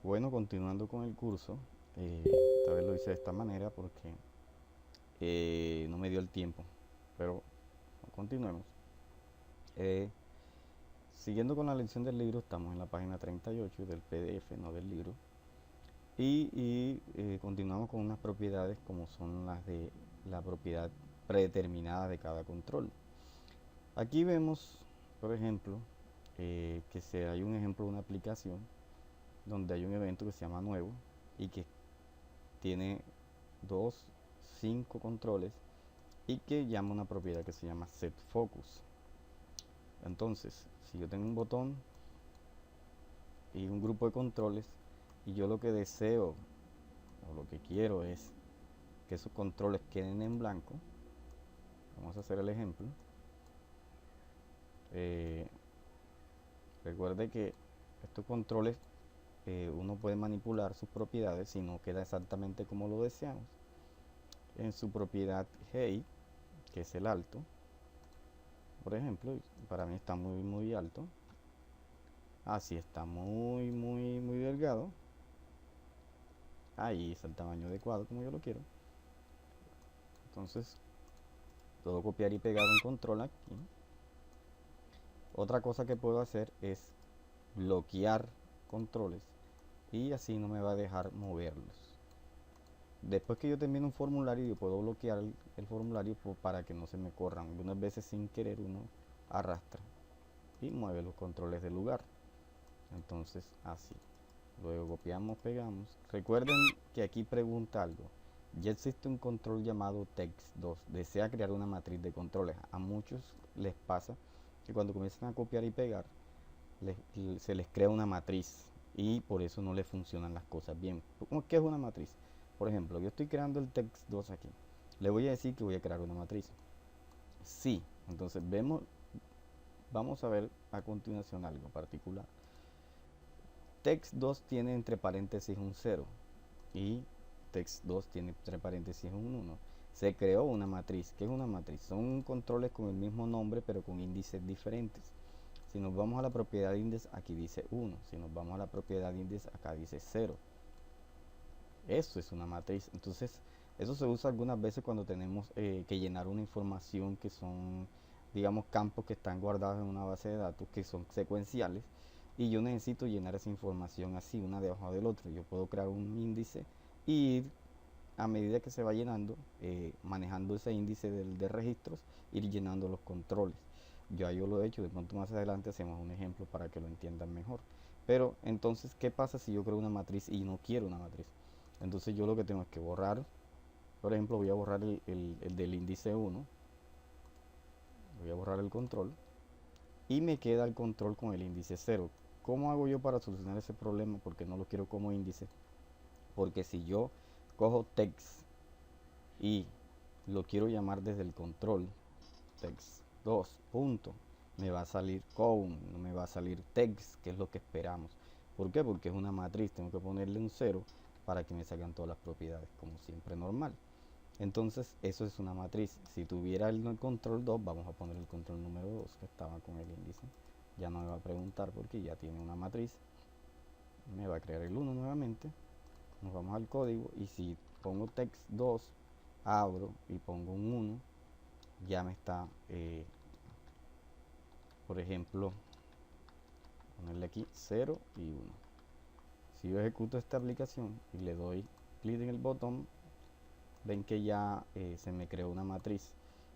Bueno, continuando con el curso, esta vez lo hice de esta manera porque no me dio el tiempo, pero continuemos. Eh, Siguiendo con la lección del libro, estamos en la página 38 del PDF, no del libro, y continuamos con unas propiedades como son las de la propiedad predeterminada de cada control. Aquí vemos, por ejemplo, que hay un ejemplo de una aplicación donde hay un evento que se llama nuevo y que tiene dos, 5 controles y que llama una propiedad que se llama setFocus. Entonces, si yo tengo un botón y un grupo de controles y yo lo que deseo o lo que quiero es que esos controles queden en blanco, vamos a hacer el ejemplo. Eh, Recuerde que estos controles uno puede manipular sus propiedades si no queda exactamente como lo deseamos. En su propiedad height, que es el alto, por ejemplo, para mí está muy alto. Así está muy delgado. Ahí es el tamaño adecuado como yo lo quiero. Entonces, puedo copiar y pegar un control aquí. Otra cosa que puedo hacer es bloquear controles y así no me va a dejar moverlos. Después que yo termine un formulario, yo puedo bloquear el formulario para que no se me corran. Algunas veces sin querer uno arrastra y mueve los controles del lugar. Entonces, así. Luego copiamos, pegamos. Recuerden que aquí pregunta algo. Ya existe un control llamado text2. Desea crear una matriz de controles. A muchos les pasa que cuando comienzan a copiar y pegar, se les crea una matriz y por eso no les funcionan las cosas bien. ¿Qué es una matriz? Por ejemplo, yo estoy creando el text2 aquí. Le voy a decir que voy a crear una matriz. Sí, entonces vamos a ver a continuación algo particular. Text2 tiene entre paréntesis un 0 y text2 tiene entre paréntesis un 1. Se creó una matriz. ¿Qué es una matriz? Son controles con el mismo nombre pero con índices diferentes. Si nos vamos a la propiedad índice, aquí dice 1. Si nos vamos a la propiedad índice, acá dice 0. Eso es una matriz. Entonces, eso se usa algunas veces cuando tenemos que llenar una información que son, digamos, campos que están guardados en una base de datos que son secuenciales y yo necesito llenar esa información así, una debajo del otro. Yo puedo crear un índice y ir a medida que se va llenando, manejando ese índice de registros, ir llenando los controles. Yo lo he hecho, de pronto más adelante hacemos un ejemplo para que lo entiendan mejor. Pero entonces, ¿qué pasa si yo creo una matriz y no quiero una matriz? Entonces yo lo que tengo es que borrar, por ejemplo, voy a borrar el del índice 1, voy a borrar el control y me queda el control con el índice 0. ¿Cómo hago yo para solucionar ese problema? Porque no lo quiero como índice. Porque si yo cojo text y lo quiero llamar desde el control text 2 punto, me va a salir count, no me va a salir text, que es lo que esperamos. ¿Por qué? Porque es una matriz, tengo que ponerle un 0 para que me salgan todas las propiedades como siempre normal. Entonces eso es una matriz. Si tuviera el control 2, vamos a poner el control número 2 que estaba con el índice. Ya no me va a preguntar porque ya tiene una matriz. Me va a crear el 1 nuevamente. Nos vamos al código y si pongo text 2, abro y pongo un 1, ya me está, por ejemplo, ponerle aquí 0 y 1. Si yo ejecuto esta aplicación y le doy clic en el botón, ven que ya se me creó una matriz.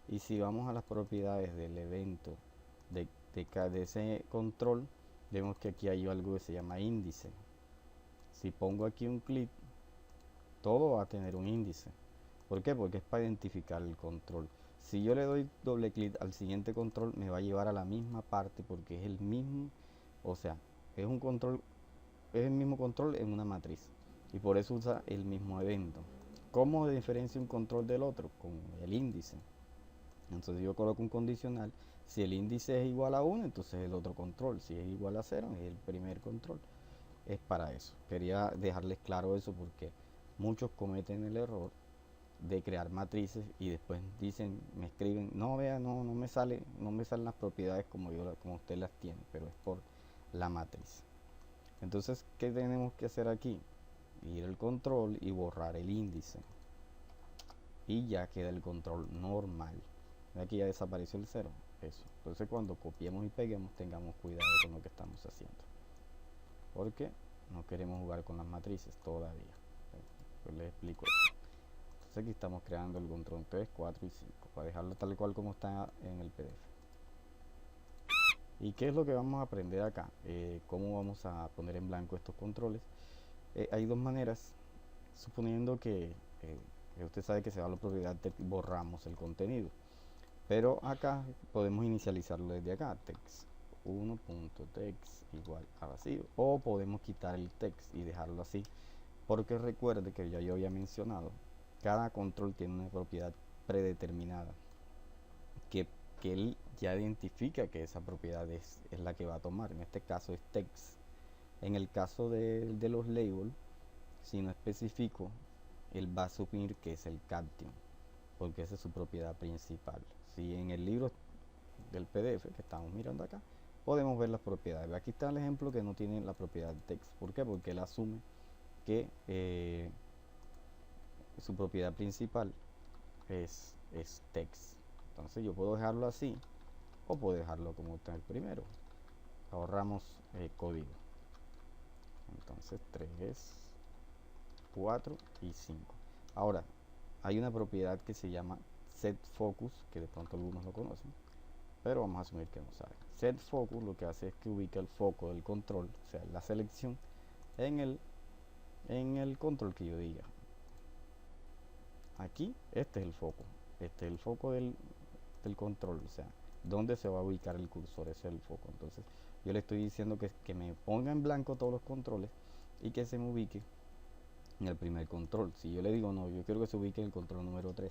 Y si vamos a las propiedades del evento de ese control, vemos que aquí hay algo que se llama índice. Si pongo aquí un clic, todo va a tener un índice. ¿Por qué? Porque es para identificar el control. Si yo le doy doble clic al siguiente control, me va a llevar a la misma parte porque es el mismo, o sea, es un control, es el mismo control en una matriz y por eso usa el mismo evento. ¿Cómo diferencia un control del otro? Con el índice. Entonces yo coloco un condicional. Si el índice es igual a 1, entonces el otro control. Si es igual a 0, es el primer control. Es para eso. Quería dejarles claro eso porque muchos cometen el error de crear matrices y después dicen, me escriben, no vea, no me salen las propiedades como usted las tiene, pero es por la matriz. Entonces, ¿qué tenemos que hacer aquí? Ir al control y borrar el índice. Y ya queda el control normal. Aquí ya desapareció el cero. Eso. Entonces, cuando copiemos y peguemos, tengamos cuidado con lo que estamos haciendo. Porque no queremos jugar con las matrices todavía. Pues les explico eso. Entonces, aquí estamos creando el control 3, 4 y 5 para dejarlo tal cual como está en el PDF. ¿Y qué es lo que vamos a aprender acá? ¿Cómo vamos a poner en blanco estos controles? Hay dos maneras, suponiendo que usted sabe que se va a la propiedad de borramos el contenido, pero acá podemos inicializarlo desde acá, text 1.text igual a vacío, o podemos quitar el text y dejarlo así, porque recuerde que ya yo había mencionado, cada control tiene una propiedad predeterminada que, que él ya identifica que esa propiedad es la que va a tomar. En este caso es text. En el caso de los labels, si no especifico, él va a asumir que es el caption, porque esa es su propiedad principal. Si en el libro del PDF que estamos mirando acá, podemos ver las propiedades. Aquí está el ejemplo que no tiene la propiedad text. ¿Por qué? Porque él asume que su propiedad principal es text. Entonces yo puedo dejarlo así o puedo dejarlo como está el primero. Ahorramos código. Entonces 3, 4 y 5. Ahora, hay una propiedad que se llama set focus, que de pronto algunos lo conocen, pero vamos a asumir que no saben. Set focus lo que hace es que ubica el foco del control, o sea, la selección, en el control que yo diga. Aquí, este es el foco. Este es el foco del control, o sea, dónde se va a ubicar el cursor, ese es el foco. Entonces, yo le estoy diciendo que me ponga en blanco todos los controles y que se me ubique en el primer control. Si yo le digo no, yo quiero que se ubique en el control número 3,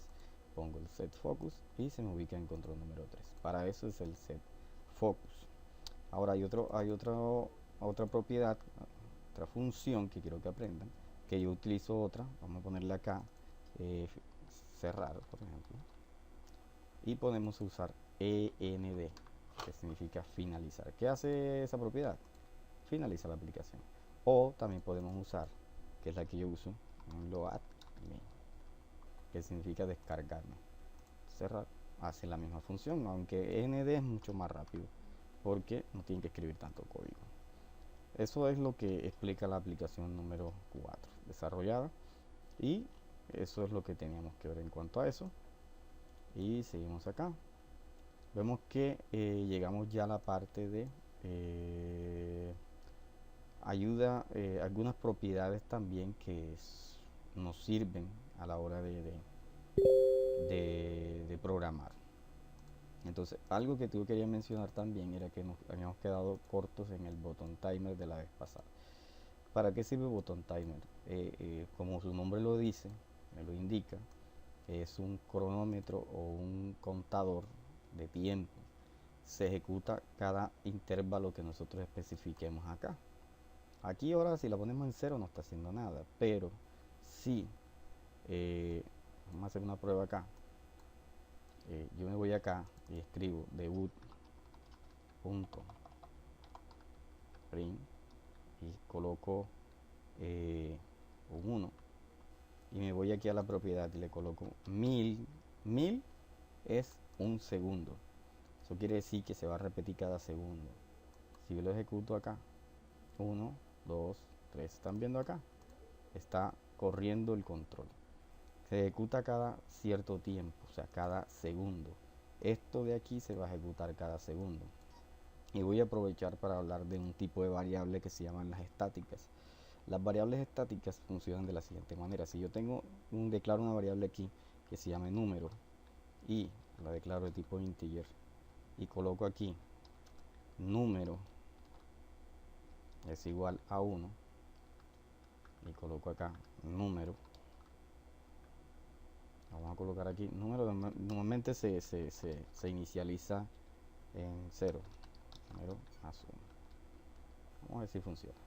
pongo el set focus y se me ubica en el control número 3. Para eso es el set focus. Ahora hay otra propiedad, otra función que quiero que aprendan, que yo utilizo otra, vamos a ponerle acá cerrar, por ejemplo, y podemos usar END, que significa finalizar. ¿Qué hace esa propiedad? Finaliza la aplicación. O también podemos usar, que es la que yo uso, un load me, que significa descargarme. Cerrar hace la misma función, aunque END es mucho más rápido porque no tienen que escribir tanto código. Eso es lo que explica la aplicación número 4 desarrollada, y eso es lo que teníamos que ver en cuanto a eso. Y seguimos acá. Vemos que llegamos ya a la parte de ayuda, algunas propiedades también que nos sirven a la hora de programar. Entonces, algo que tú quería mencionar también era que nos habíamos quedado cortos en el botón timer de la vez pasada. ¿Para qué sirve botón timer? Como su nombre lo dice, me lo indica, es un cronómetro o un contador de tiempo. Se ejecuta cada intervalo que nosotros especifiquemos acá. Aquí ahora si la ponemos en cero no está haciendo nada, pero si vamos a hacer una prueba acá, yo me voy acá y escribo debut.print y coloco un 1 y me voy aquí a la propiedad y le coloco 1000. 1000 es un segundo, eso quiere decir que se va a repetir cada segundo. Si yo lo ejecuto acá, 1, 2, 3, ¿están viendo acá? Está corriendo el control. Se ejecuta cada cierto tiempo, o sea, cada segundo. Esto de aquí se va a ejecutar cada segundo. Y voy a aprovechar para hablar de un tipo de variable que se llaman las estáticas. Las variables estáticas funcionan de la siguiente manera. Si yo declaro una variable aquí que se llame número y la declaro de tipo integer y coloco aquí número es igual a 1 y coloco acá número, vamos a colocar aquí número, normalmente se inicializa en 0, número más 1. Vamos a ver si funciona.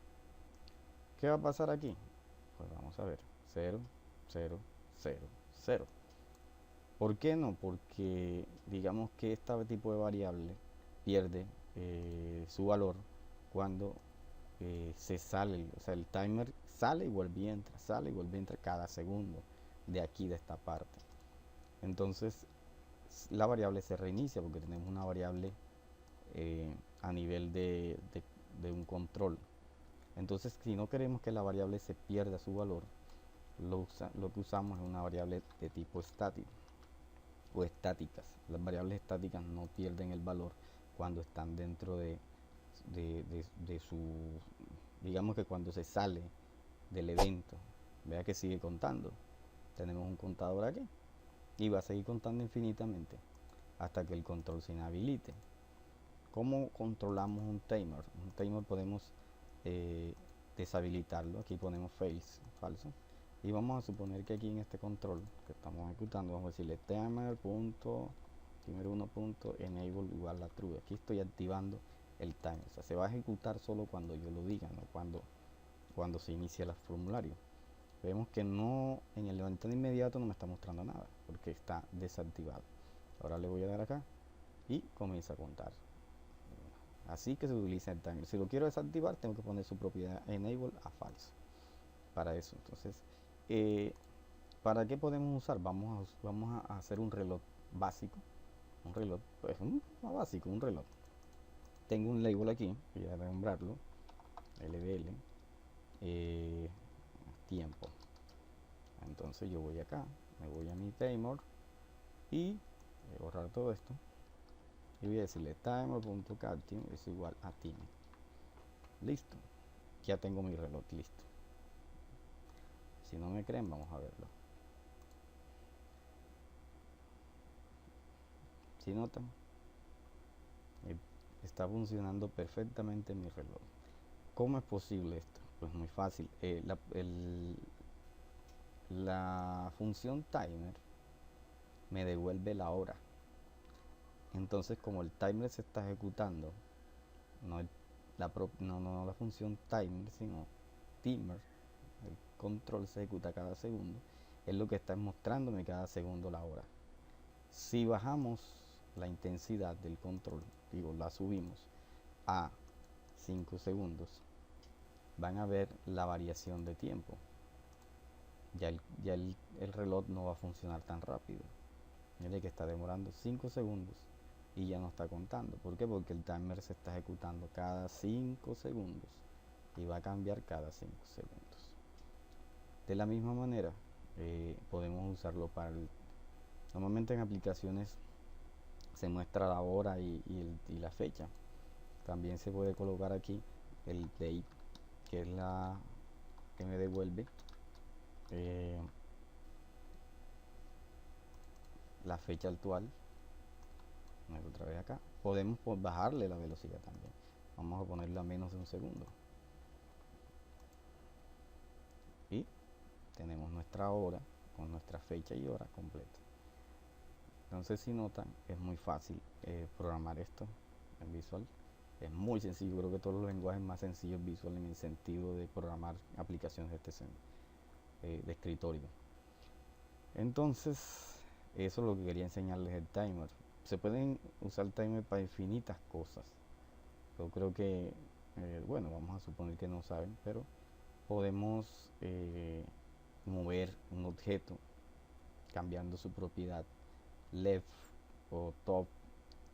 ¿Qué va a pasar aquí? Pues vamos a ver, 0, 0, 0, 0. ¿Por qué no? Porque digamos que este tipo de variable pierde su valor cuando se sale, o sea, el timer sale y vuelve y entra, sale y vuelve y entra cada segundo de aquí, de esta parte. Entonces, la variable se reinicia porque tenemos una variable a nivel de un control. Entonces, si no queremos que la variable se pierda su valor, lo que usamos es una variable de tipo estático o estáticas. Las variables estáticas no pierden el valor cuando están dentro de su, digamos que cuando se sale del evento, vea que sigue contando. Tenemos un contador aquí y va a seguir contando infinitamente hasta que el control se inhabilite. ¿Cómo controlamos un timer? Un timer podemos deshabilitarlo. Aquí ponemos falso. Y vamos a suponer que aquí en este control que estamos ejecutando, vamos a decirle timer1.enable igual a true. Aquí estoy activando el timer. O sea, se va a ejecutar solo cuando yo lo diga, no cuando se inicia el formulario. Vemos que no, en el levantado inmediato no me está mostrando nada porque está desactivado. Ahora le voy a dar acá y comienza a contar. Así que se utiliza el timer. Si lo quiero desactivar, tengo que poner su propiedad enable a falso. Para eso, entonces, ¿para qué podemos usar? Vamos a hacer un reloj básico. Un reloj, pues más básico, un reloj. Tengo un label aquí, voy a nombrarlo, LBL, tiempo. Entonces yo voy acá, me voy a mi timer y voy a borrar todo esto. Y voy a decirle timer.captain es igual a timer. Listo. Ya tengo mi reloj listo. Si no me creen, vamos a verlo. Si notan, está funcionando perfectamente mi reloj. ¿Cómo es posible esto? Pues muy fácil. La función timer me devuelve la hora. Entonces, como el timer se está ejecutando, no la función timer, sino timer, el control se ejecuta cada segundo, es lo que está mostrándome cada segundo la hora. Si bajamos la intensidad del control, digo, la subimos a 5 segundos, van a ver la variación de tiempo. Ya el reloj no va a funcionar tan rápido. Mire que está demorando 5 segundos y ya no está contando. ¿Por qué? Porque el timer se está ejecutando cada 5 segundos y va a cambiar cada 5 segundos. De la misma manera, podemos usarlo normalmente en aplicaciones se muestra la hora y la fecha. También se puede colocar aquí el date, que es la que me devuelve la fecha actual. Otra vez acá. Podemos bajarle la velocidad también. Vamos a ponerla a menos de un segundo. Y tenemos nuestra hora con nuestra fecha y hora completa. Entonces, si notan, es muy fácil programar esto en Visual. Es muy sencillo. Creo que todos los lenguajes más sencillos Visual en el sentido de programar aplicaciones de escritorio. Entonces, eso es lo que quería enseñarles el timer. Se pueden usar timer para infinitas cosas. Yo creo que, bueno, vamos a suponer que no saben, pero podemos mover un objeto cambiando su propiedad left o top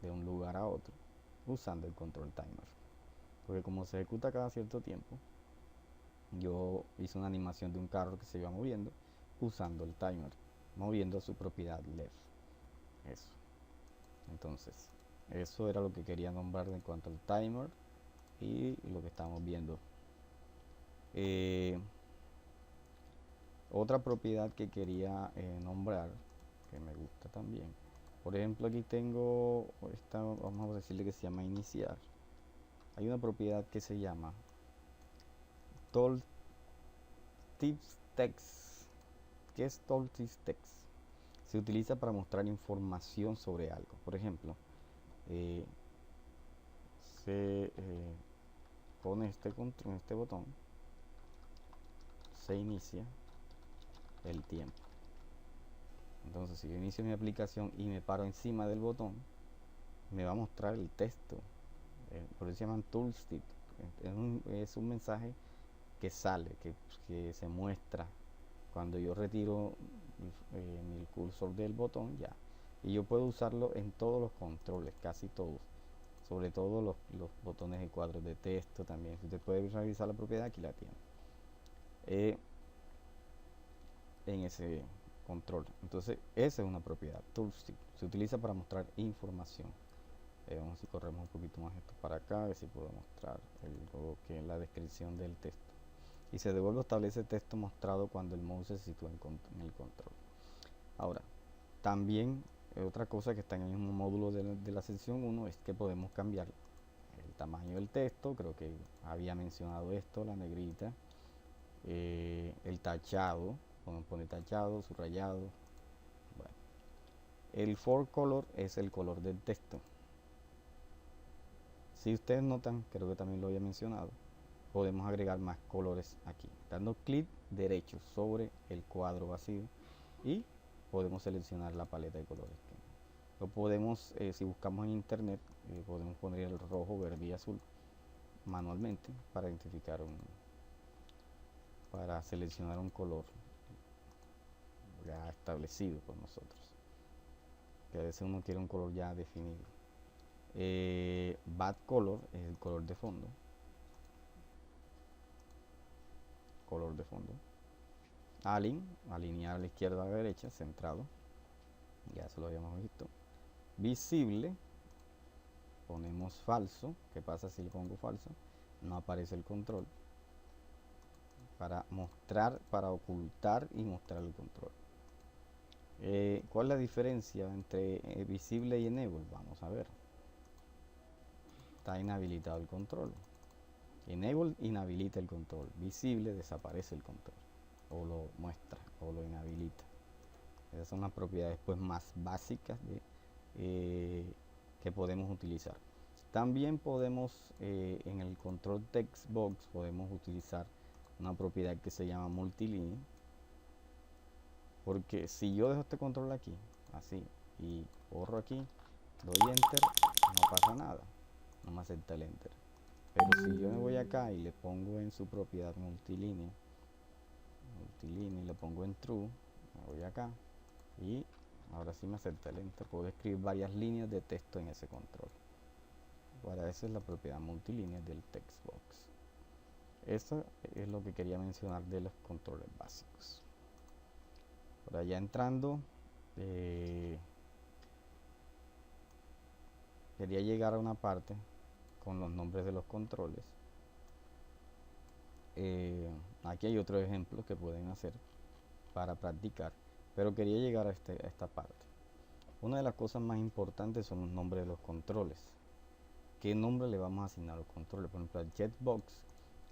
de un lugar a otro usando el control timer. Porque como se ejecuta cada cierto tiempo, yo hice una animación de un carro que se iba moviendo usando el timer, moviendo su propiedad left. Eso. Entonces, eso era lo que quería nombrar en cuanto al timer y lo que estamos viendo. Otra propiedad que quería nombrar, que me gusta también. Por ejemplo, aquí tengo esta, vamos a decirle que se llama iniciar. Hay una propiedad que se llama tooltips_text. ¿Qué es tooltips_text? Se utiliza para mostrar información sobre algo. Por ejemplo, se pone este botón, se inicia el tiempo. Entonces, si yo inicio mi aplicación y me paro encima del botón, me va a mostrar el texto. Por eso se llaman tooltips. Es un mensaje que sale, que se muestra cuando yo retiro mi cursor del botón ya. Y yo puedo usarlo en todos los controles, casi todos. Sobre todo los botones de cuadros de texto también. Si usted puede revisar la propiedad, aquí la tiene. En ese control. Entonces, esa es una propiedad. Tooltip se utiliza para mostrar información. Vamos a si corremos un poquito más esto para acá, a ver si puedo mostrar lo que es la descripción del texto. Y se devuelve o establece texto mostrado cuando el mouse se sitúa en el control. Ahora, también otra cosa que está en el mismo módulo de la sección 1 es que podemos cambiar el tamaño del texto. Creo que había mencionado esto, la negrita, el tachado, podemos poner tachado, subrayado. Bueno, el for color es el color del texto. Si ustedes notan, creo que también lo había mencionado, podemos agregar más colores aquí, dando clic derecho sobre el cuadro vacío y podemos seleccionar la paleta de colores. Lo podemos, si buscamos en internet, podemos poner el rojo, verde y azul manualmente para identificar para seleccionar un color ya establecido por nosotros, que a veces uno quiere un color ya definido. Bad color es el color de fondo. Color de fondo. Align, alinear a la izquierda a la derecha, centrado. Ya eso lo habíamos visto. Visible, ponemos falso. ¿Qué pasa si le pongo falso? No aparece el control. Para mostrar, para ocultar y mostrar el control. ¿Cuál es la diferencia entre visible y enable? Vamos a ver. Está inhabilitado el control. Enable inhabilita el control. Visible desaparece el control. O lo muestra o lo inhabilita. Esas son las propiedades pues más básicas que podemos utilizar. También podemos en el control text box podemos utilizar una propiedad que se llama multilínea, porque si yo dejo este control aquí así y borro aquí, doy enter, no pasa nada, no me acepta el enter. Pero si yo me voy acá y le pongo en su propiedad multilínea y le pongo en true, me voy acá y ahora sí me acepta el enter. Puedo escribir varias líneas de texto en ese control. Para eso es la propiedad multilínea del text box. Eso es lo que quería mencionar de los controles básicos. Por allá entrando, quería llegar a una parte con los nombres de los controles. Aquí hay otro ejemplo que pueden hacer para practicar, pero quería llegar a esta parte. Una de las cosas más importantes son los nombres de los controles. ¿Qué nombre le vamos a asignar a los controles? Por ejemplo, al Jetbox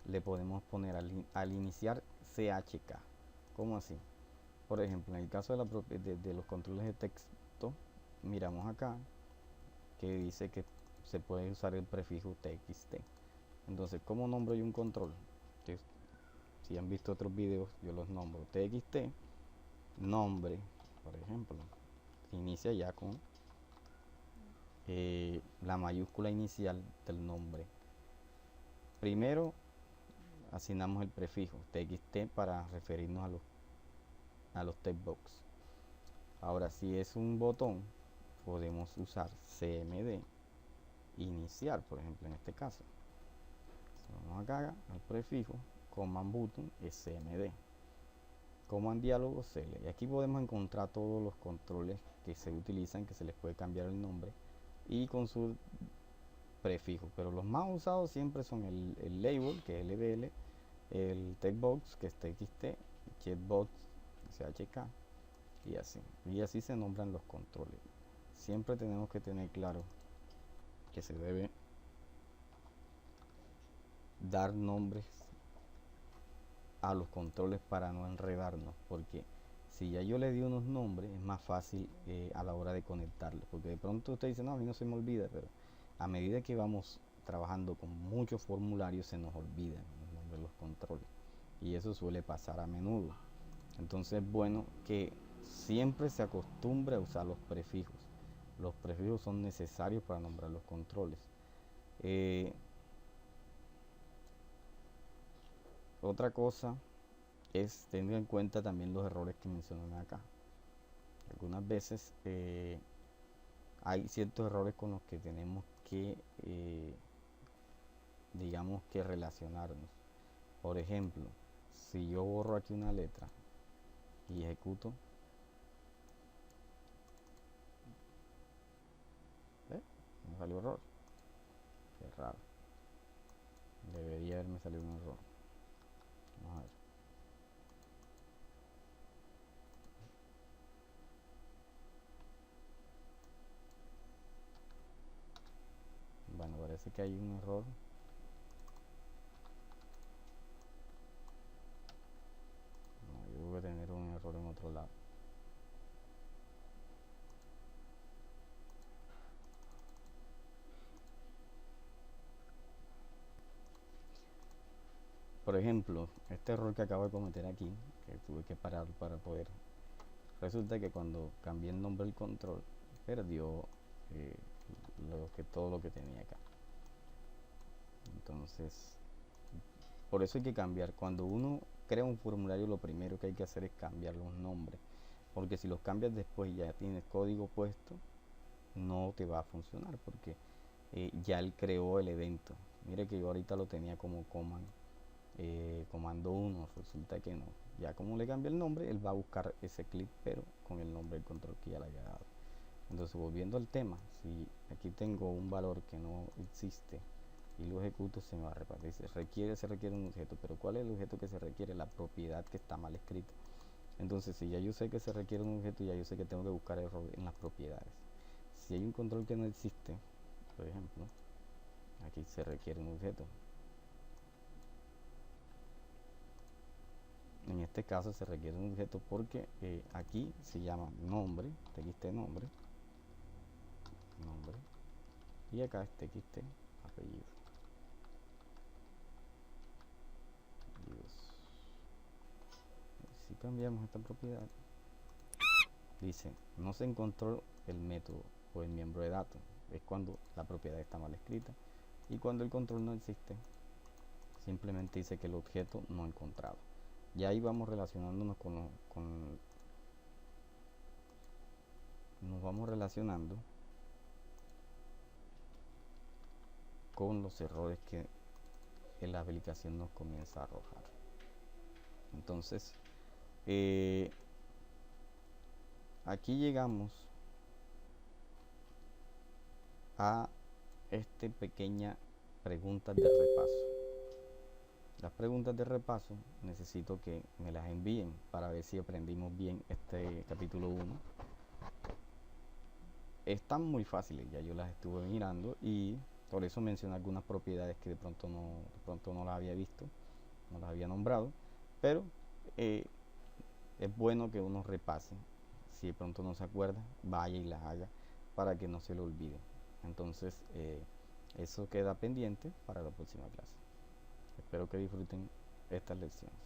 le podemos poner al iniciar CHK. ¿Cómo así? Por ejemplo, en el caso de los controles de texto, miramos acá que dice que se puede usar el prefijo TXT. Entonces, ¿cómo nombro yo un control? Si han visto otros videos, yo los nombro TXT, nombre, por ejemplo, inicia ya con la mayúscula inicial del nombre. Primero asignamos el prefijo TXT para referirnos a los text box. Ahora, si es un botón, podemos usar CMD iniciar, por ejemplo, en este caso. Vamos acá al prefijo, command button es CMD, command diálogo CL. Y aquí podemos encontrar todos los controles que se utilizan, que se les puede cambiar el nombre y con su prefijo, pero los más usados siempre son el label, que es LBL, el textbox, que es TXT, Jetbox, CHK, y así se nombran los controles. Siempre tenemos que tener claro que se debe dar nombres a los controles para no enredarnos, porque si ya yo le di unos nombres es más fácil a la hora de conectarlos, porque de pronto usted dice, no, a mí no se me olvida, pero a medida que vamos trabajando con muchos formularios se nos olvidan los nombres de los controles, y eso suele pasar a menudo. Entonces es bueno que siempre se acostumbre a usar los prefijos. Los prefijos son necesarios para nombrar los controles. Otra cosa es tener en cuenta también los errores que mencionan acá. Algunas veces hay ciertos errores con los que tenemos que, digamos que relacionarnos. Por ejemplo, si yo borro aquí una letra y ejecuto, ¿eh? Me salió error. Qué raro. Debería haberme salido un error. Vamos a ver. Bueno, parece que hay un error. No, yo voy a tener un error en otro lado. Por ejemplo, este error que acabo de cometer aquí, que tuve que parar para poder, resulta que cuando cambié el nombre del control, perdió eh, todo lo que tenía acá. Entonces, por eso hay que cambiar. Cuando uno crea un formulario, lo primero que hay que hacer es cambiar los nombres. Porque si los cambias después y ya tienes código puesto, no te va a funcionar porque ya él creó el evento. Mire que yo ahorita lo tenía como comando 1, resulta que no. Ya como le cambié el nombre, él va a buscar ese clip, pero con el nombre del control que ya le había dado. Entonces, volviendo al tema, si aquí tengo un valor que no existe y lo ejecuto, se me va a repartir. Se requiere un objeto, pero ¿cuál es el objeto que se requiere? La propiedad que está mal escrita. Entonces, si ya yo sé que se requiere un objeto, ya yo sé que tengo que buscar error en las propiedades. Si hay un control que no existe, por ejemplo, aquí se requiere un objeto. En este caso se requiere un objeto porque aquí se llama nombre, txt nombre, nombre, y acá es txt apellido. Si cambiamos esta propiedad, dice no se encontró el método o el miembro de datos. Es cuando la propiedad está mal escrita. Y cuando el control no existe, simplemente dice que el objeto no encontrado. Y ahí vamos relacionándonos nos vamos relacionando con los errores que la aplicación nos comienza a arrojar. Entonces, aquí llegamos a esta pequeña preguntas de repaso. Las preguntas de repaso necesito que me las envíen para ver si aprendimos bien este capítulo 1. Están muy fáciles, ya yo las estuve mirando y por eso mencioné algunas propiedades que de pronto no las había visto, no las había nombrado, pero es bueno que uno repase. Si de pronto no se acuerda, vaya y las haga para que no se lo olvide. Entonces, eso queda pendiente para la próxima clase. Espero que disfruten estas lecciones.